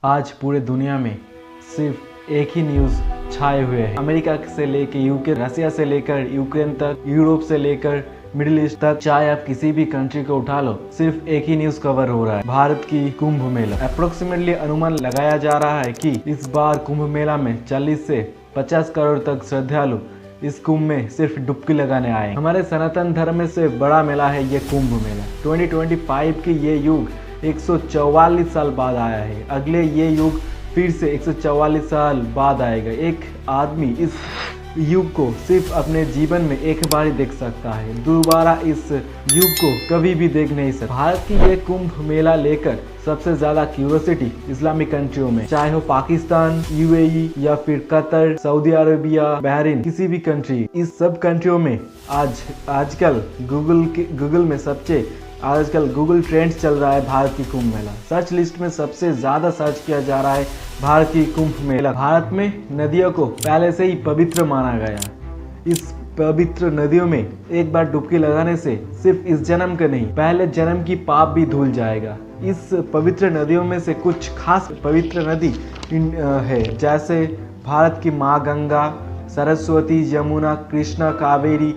आज पूरे दुनिया में सिर्फ एक ही न्यूज़ छाए हुए हैं। अमेरिका से लेकर यूके, रसिया से लेकर यूक्रेन तक, यूरोप से लेकर मिडिल ईस्ट तक, चाहे आप किसी भी कंट्री को उठा लो, सिर्फ एक ही न्यूज़ कवर हो रहा है, भारत की कुंभ मेला। अप्रोक्सीमेटली अनुमान लगाया जा रहा है कि इस बार कुंभ मेला में 40 से 50 करोड़ तक श्रद्धालु इस कुंभ में सिर्फ डुबकी लगाने आए। हमारे सनातन धर्म में से बड़ा मेला है ये कुंभ मेला। 2025 की ये युग 144 साल बाद आया है। अगले ये युग फिर से 144 साल बाद आएगा। एक आदमी इस युग को सिर्फ अपने जीवन में एक बार ही देख सकता है, दोबारा इस युग को कभी भी देख नहीं सकता। भारत की ये कुंभ मेला लेकर सबसे ज्यादा क्यूरियोसिटी इस्लामिक कंट्रियों में, चाहे हो पाकिस्तान, यूएई या फिर कतर, सऊदी अरेबिया, बहरीन, किसी भी कंट्री, इस सब कंट्रियों में आजकल आजकल गूगल ट्रेंड्स चल रहा है भारत की कुंभ मेला। सर्च लिस्ट में सबसे ज्यादा सर्च किया जा रहा है भारत की कुंभ मेला। भारत में नदियों को पहले से ही पवित्र माना गया। इस पवित्र नदियों में एक बार डुबकी लगाने से सिर्फ इस जन्म का नहीं, पहले जन्म की पाप भी धुल जाएगा। इस पवित्र नदियों में से कुछ खास पवित्र नदी है, जैसे भारत की माँ गंगा, सरस्वती, यमुना, कृष्णा, कावेरी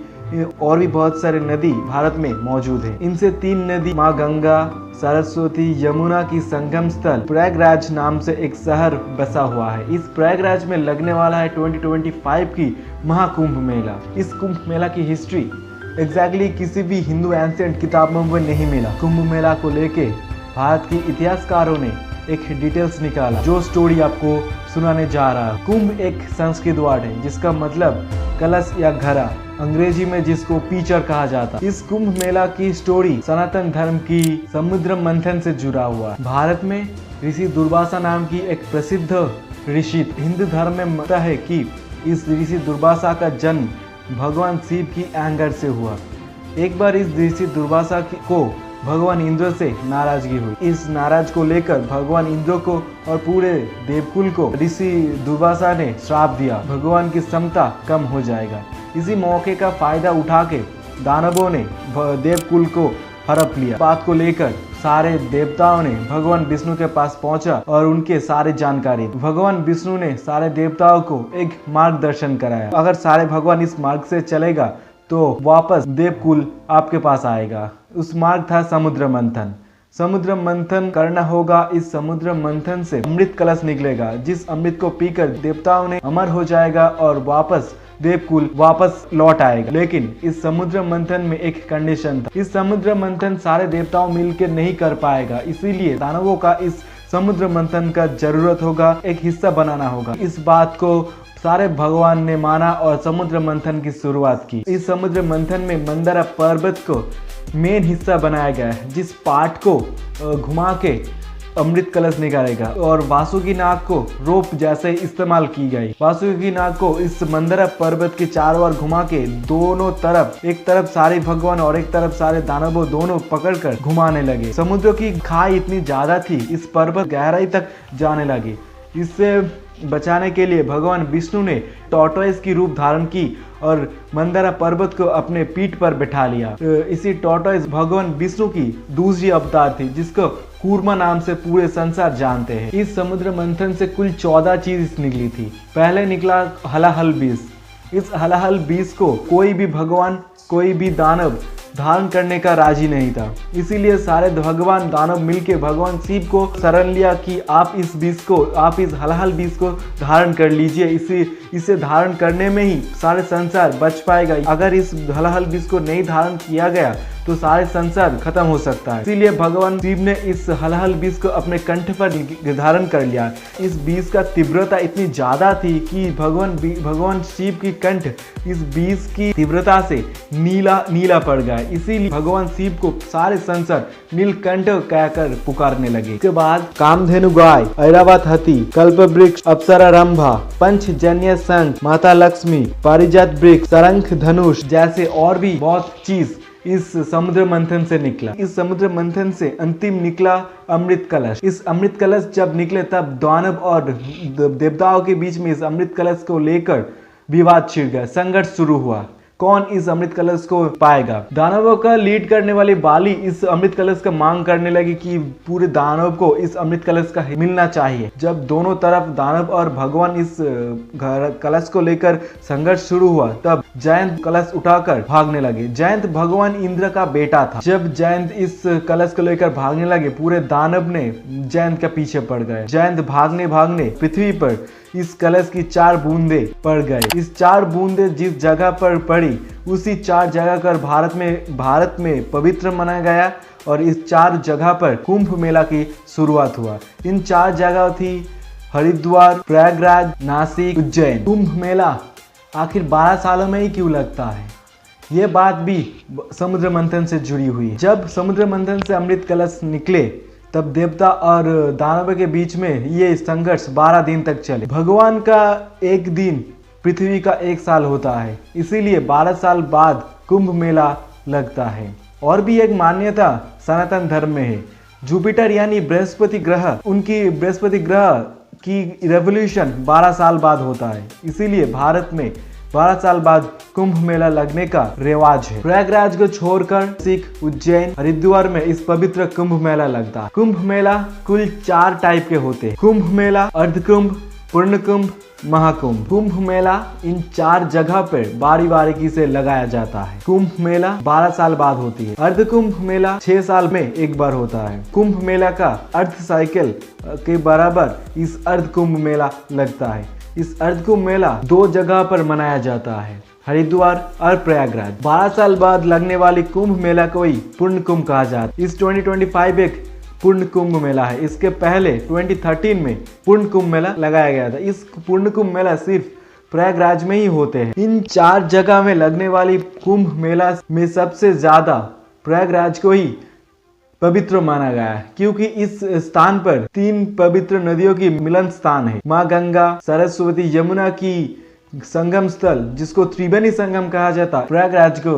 और भी बहुत सारे नदी भारत में मौजूद है। इनसे 3 नदी माँ गंगा, सरस्वती, यमुना की संगम स्थल प्रयागराज नाम से एक शहर बसा हुआ है। इस प्रयागराज में लगने वाला है 2025 की महाकुंभ मेला। इस कुंभ मेला की हिस्ट्री एग्जैक्टली किसी भी हिंदू एंशिएंट किताबों में नहीं मिला। कुंभ मेला को लेके भारत की इतिहासकारों ने एक डिटेल्स निकाला, जो स्टोरी आपको सुनाने जा रहा है। कुंभ एक संस्कृत वर्ड है जिसका मतलब कलश या घड़ा, अंग्रेजी में जिसको पीचर कहा जाता। इस कुंभ मेला की स्टोरी सनातन धर्म की समुद्र मंथन से जुड़ा हुआ है। भारत में ऋषि दुर्वासा नाम की एक प्रसिद्ध ऋषि, हिंदू धर्म में मानता है कि इस ऋषि दुर्वासा का जन्म भगवान शिव की एंगर से हुआ। एक बार इस ऋषि दुर्वासा को भगवान इंद्र से नाराजगी हुई। इस नाराज को लेकर भगवान इंद्र को और पूरे देवकुल को ऋषि दुर्वासा ने श्राप दिया, भगवान की क्षमता कम हो जाएगा। इसी मौके का फायदा उठा के दानवों ने देवकुल को हड़प लिया। बात को लेकर सारे देवताओं ने भगवान विष्णु के पास पहुंचा और उनके सारे जानकारी। भगवान विष्णु ने सारे देवताओं को एक मार्गदर्शन कराया। अगर सारे भगवान इस मार्ग से चलेगा तो वापस देवकुल आपके पास आएगा। उस मार्ग था समुद्र मंथन। समुद्र मंथन करना होगा। इस समुद्र मंथन से अमृत कलश निकलेगा, जिस अमृत को पीकर देवताओं ने अमर हो जाएगा और वापस देवकुल वापस लौट आएगा। लेकिन इस समुद्र मंथन में एक कंडीशन था। इस समुद्र मंथन सारे देवताओं मिलकर नहीं कर पाएगा, इसीलिए दानवों का इस समुद्र मंथन का जरूरत होगा, एक हिस्सा बनाना होगा। इस बात को सारे भगवान ने माना और समुद्र मंथन की शुरुआत की। इस समुद्र मंथन में मंदारा पर्वत को मेन हिस्सा बनाया गया है, जिस पार्ट को घुमा के अमृत कलश निकालेगा, और वासुकी नाग को रोप जैसे इस्तेमाल की गई। वासुकी नाग को इस मंदारा पर्वत के चारों ओर घुमा के दोनों तरफ, एक तरफ सारे भगवान और एक तरफ सारे दानवों दोनों पकड़कर घुमाने लगे। समुद्र की खाई इतनी ज्यादा थी, इस पर्वत गहराई तक जाने लगी। इससे बचाने के लिए भगवान विष्णु ने टॉर्टोइस की रूप धारण की और मंदारा पर्वत को अपने पीठ पर बैठा लिया। इसी टॉर्टोइस भगवान विष्णु की दूसरी अवतार थी, जिसको कूर्मा नाम से पूरे संसार जानते हैं। इस समुद्र मंथन से कुल 14 चीज निकली थी। पहले निकला हलाहल बीज। इस हलाहल बीज को कोई भी भगवान, कोई भी दानव धारण करने का राजी नहीं था, इसीलिए सारे भगवान दानव मिलके भगवान शिव को शरण लिया कि आप इस हलाहल बीज को धारण कर लीजिए। इसे धारण करने में ही सारे संसार बच पाएगा। अगर इस हलाहल बीज को नहीं धारण किया गया तो सारे संसार खत्म हो सकता है। इसीलिए भगवान शिव ने इस हलाहल बीज को अपने कंठ पर धारण कर लिया। इस बीज का तीव्रता इतनी ज्यादा थी कि भगवान शिव की कंठ इस बीज की तीव्रता से नीला पड़ गया। इसीलिए भगवान शिव को सारे संसार नीलकंठ कहकर पुकारने लगे। इसके बाद कामधेनु गाय, ऐरावत हाथी, कल्प वृक्ष, अप्सरा रंभा, पंचजन्य शंख, माता लक्ष्मी, पारिजात वृक्ष, सरंख धनुष जैसे और भी बहुत चीज इस समुद्र मंथन से निकला। इस समुद्र मंथन से अंतिम निकला अमृत कलश। इस अमृत कलश जब निकले तब दानव और देवताओं के बीच में इस अमृत कलश को लेकर विवाद छिड़ गया, संघर्ष शुरू हुआ। कौन इस अमृत कलश को पाएगा। दानवों का लीड करने वाली बाली इस अमृत कलश का मांग करने लगी कि पूरे दानव को इस अमृत कलश का मिलना चाहिए। जब दोनों तरफ दानव और भगवान इस कलश को लेकर संघर्ष शुरू हुआ, तब जयंत कलश उठाकर भागने लगे। जयंत भगवान इंद्र का बेटा था। जब जयंत इस कलश को लेकर भागने लगे, पूरे दानव ने जयंत के पीछे पड़ गए। जयंत भागने भागने पृथ्वी पर इस कलश की 4 बूंदे पड़ गए। इस 4 बूंदे जिस जगह पर पड़ी, उसी 4 जगह कर भारत में पवित्र माना गया और इस 4 जगह पर कुंभ मेला की शुरुआत हुआ। इन 4 जगह थी हरिद्वार, प्रयागराज, नासिक, उज्जैन। कुंभ मेला आखिर 12 सालों में ही क्यों लगता है? ये बात भी समुद्र मंथन से जुड़ी हुई है। जब समुद्र मंथन से अमृत कलश निकले, तब देवता और दानव के बीच में ये संघर्ष 12 दिन तक चले। भगवान का एक दिन पृथ्वी का 1 साल होता है, इसीलिए 12 साल बाद कुंभ मेला लगता है। और भी एक मान्यता सनातन धर्म में है। जुपिटर यानी बृहस्पति ग्रह की रेवोल्यूशन 12 साल बाद होता है, इसीलिए भारत में 12 साल बाद कुंभ मेला लगने का रिवाज है। प्रयागराज को छोड़कर नासिक, उज्जैन, हरिद्वार में इस पवित्र कुंभ मेला लगता है। कुंभ मेला कुल 4 टाइप के होते हैं। कुंभ मेला, अर्ध कुंभ, पूर्ण कुंभ, महाकुंभ। कुंभ मेला इन 4 जगह पर बारी बारी से लगाया जाता है। कुंभ मेला 12 साल बाद होती है। अर्ध कुंभ मेला 6 साल में एक बार होता है। कुंभ मेला का अर्ध साइकिल के बराबर इस अर्ध कुंभ मेला लगता है। इस अर्ध कुंभ मेला 2 जगह पर मनाया जाता है, हरिद्वार और प्रयागराज। 12 साल बाद लगने वाली कुंभ मेला को ही पूर्ण कुंभ कहा जाता है। इस 2025 एक पूर्ण कुंभ मेला है। इसके पहले 2013 में पूर्ण कुंभ मेला लगाया गया था। इस पूर्ण कुंभ मेला सिर्फ प्रयागराज में ही होते हैं। इन 4 जगह में लगने वाली कुंभ मेला में सबसे ज्यादा प्रयागराज को ही पवित्र माना गया है, क्योंकि इस स्थान पर 3 पवित्र नदियों की मिलन स्थान है। माँ गंगा, सरस्वती, यमुना की संगम स्थल, जिसको त्रिवेणी संगम कहा जाता है, प्रयागराज को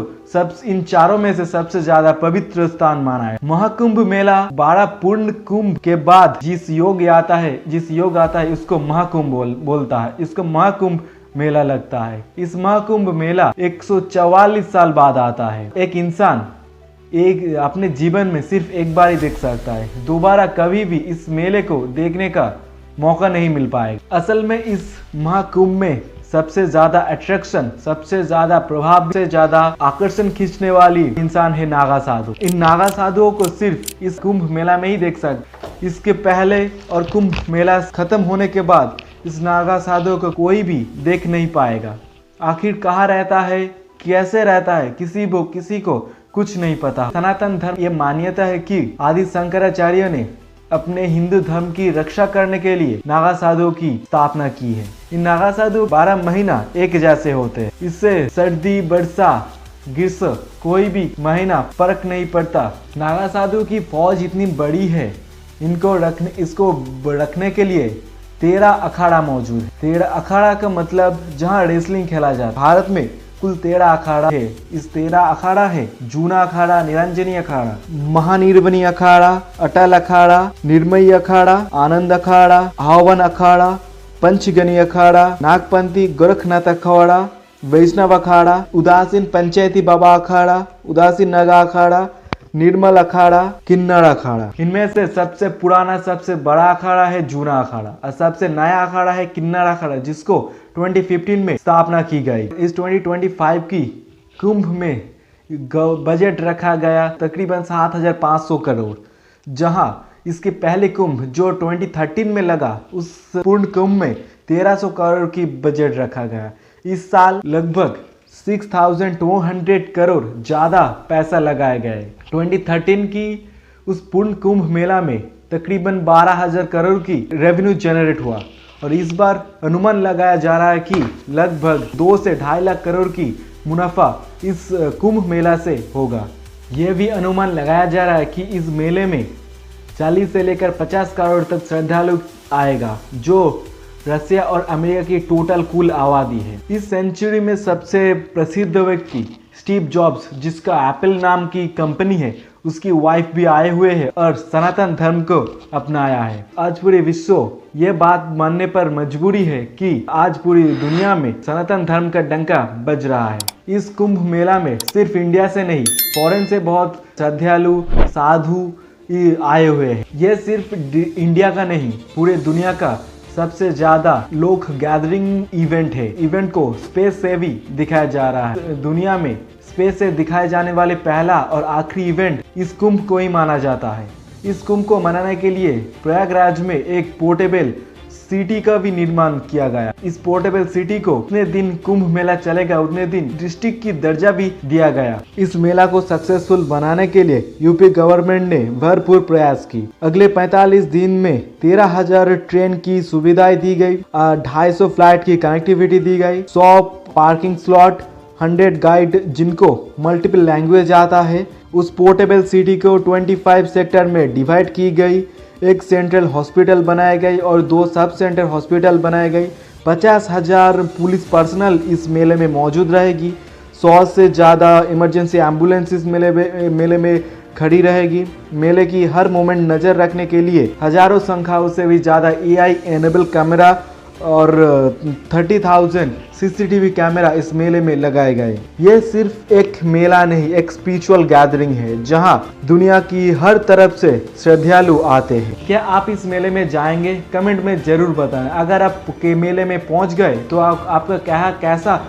इन चारों में से सबसे ज्यादा पवित्र स्थान माना है। महाकुंभ मेला 12 पूर्ण कुंभ के बाद जिस योग आता है उसको महाकुंभ बोलता है। इसको महाकुंभ मेला लगता है। इस महाकुंभ मेला 144 साल बाद आता है। एक इंसान अपने जीवन में सिर्फ एक बार ही देख सकता है, दोबारा कभी भी इस मेले को देखने का मौका नहीं मिल पाएगा। असल में इस महाकुंभ में सबसे ज्यादा अट्रैक्शन, सबसे ज्यादा प्रभाव, सबसे ज्यादा आकर्षण खींचने वाली इंसान है नागा साधु। इन नागा साधुओं को सिर्फ इस कुंभ मेला में ही देख सकते। इसके पहले और कुंभ मेला खत्म होने के बाद इस नागा साधुओं को कोई भी देख नहीं पाएगा। आखिर कहाँ रहता है, कैसे रहता है, किसी को कुछ नहीं पता। सनातन धर्म ये मान्यता है कि आदि शंकराचार्य ने अपने हिंदू धर्म की रक्षा करने के लिए नागा साधुओं की स्थापना की है। इन नागा साधु 12 महीना एक जैसे होते हैं। इससे सर्दी, वर्षा, ग्रीष्म कोई भी महीना फर्क नहीं पड़ता। नागा साधु की फौज इतनी बड़ी है, इसको रखने के लिए 13 अखाड़ा मौजूद है। 13 अखाड़ा का मतलब जहाँ रेसलिंग खेला जाता है। भारत में कुल 13 अखाड़ा है। इस 13 अखाड़ा है जूना अखाड़ा, निरंजनी अखाड़ा, महानिर्वनी अखाड़ा, अटल अखाड़ा, निर्मयी अखाड़ा, आनंद अखाड़ा, आहवन अखाड़ा, पंचगनी अखाड़ा, नागपंथी गोरखनाथ अखाड़ा, वैष्णव अखाड़ा, उदासीन पंचायती बाबा अखाड़ा, उदासीन नगा अखाड़ा, निर्मल अखाड़ा, किन्नर अखाड़ा। इनमें से सबसे पुराना, सबसे बड़ा अखाड़ा है जूना अखाड़ा और सबसे नया अखाड़ा है किन्नर अखाड़ा, जिसको 2015 में स्थापना की गई। इस 2025 की कुंभ में बजट रखा गया तकरीबन 7,500 करोड़, जहां इसके पहले कुंभ जो 2013 में लगा, उस पूर्ण कुंभ में 1,300 करोड़ की बजट रखा गया। इस साल लगभग 6,200 करोड़ ज्यादा पैसा लगाया गया है। 2013 की उस पूर्ण कुंभ मेला में तकरीबन 12,000 करोड़ की रेवेन्यू जनरेट हुआ और इस बार अनुमान लगाया जा रहा है कि लगभग 2 से 2.5 लाख करोड़ की मुनाफा इस कुंभ मेला से होगा। यह भी अनुमान लगाया जा रहा है कि इस मेले में 40 से लेकर 50 करोड़ तक श्रद्धालु आएगा, जो रसिया और अमेरिका की टोटल कुल आबादी है। इस सेंचुरी में सबसे प्रसिद्ध व्यक्ति स्टीव जॉब्स, जिसका एप्पल नाम की कंपनी है, उसकी वाइफ भी आए हुए हैं और सनातन धर्म को अपनाया है। आज पूरे विश्व ये बात मानने पर मजबूरी है कि आज पूरी दुनिया में सनातन धर्म का डंका बज रहा है। इस कुंभ मेला में सिर्फ इंडिया से नहीं, फॉरेन से बहुत श्रद्धालु साधु आए हुए हैं। ये सिर्फ इंडिया का नहीं, पूरे दुनिया का सबसे ज्यादा लोग गैदरिंग इवेंट है। इवेंट को स्पेस से भी दिखाया जा रहा है। दुनिया में स्पेस से दिखाए जाने वाले पहला और आखिरी इवेंट इस कुंभ को ही माना जाता है। इस कुंभ को मनाने के लिए प्रयागराज में एक पोर्टेबल सिटी का भी निर्माण किया गया। इस पोर्टेबल सिटी को उतने दिन कुंभ मेला चलेगा, उतने दिन डिस्ट्रिक्ट की दर्जा भी दिया गया। इस मेला को सक्सेसफुल बनाने के लिए यूपी गवर्नमेंट ने भरपूर प्रयास की। अगले 45 दिन में 13,000 ट्रेन की सुविधाएं दी गई, 250 फ्लाइट की कनेक्टिविटी दी गई, 100 पार्किंग स्लॉट, 100 गाइड जिनको मल्टीपल लैंग्वेज आता है। उस पोर्टेबल सिटी को 25 सेक्टर में डिवाइड की गई। एक सेंट्रल हॉस्पिटल बनाई गई और 2 सब सेंटर हॉस्पिटल बनाए गई। 50,000 पुलिस पर्सनल इस मेले में मौजूद रहेगी। 100 से ज़्यादा इमरजेंसी एम्बुलेंस इस मेले में खड़ी रहेगी। मेले की हर मोमेंट नज़र रखने के लिए हजारों संख्याओं से भी ज़्यादा AI एनेबल कैमरा और 30,000 CCTV कैमरा इस मेले में लगाए गए। ये सिर्फ एक मेला नहीं, एक स्पिरिचुअल गैदरिंग है जहां दुनिया की हर तरफ से श्रद्धालु आते हैं। क्या आप इस मेले में जाएंगे? कमेंट में जरूर बताएं। अगर आप के मेले में पहुंच गए तो आपका कैसा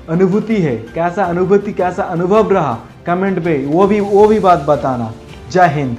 अनुभूति है, कैसा अनुभव रहा, कमेंट पे वो भी बात बताना। जय हिंद।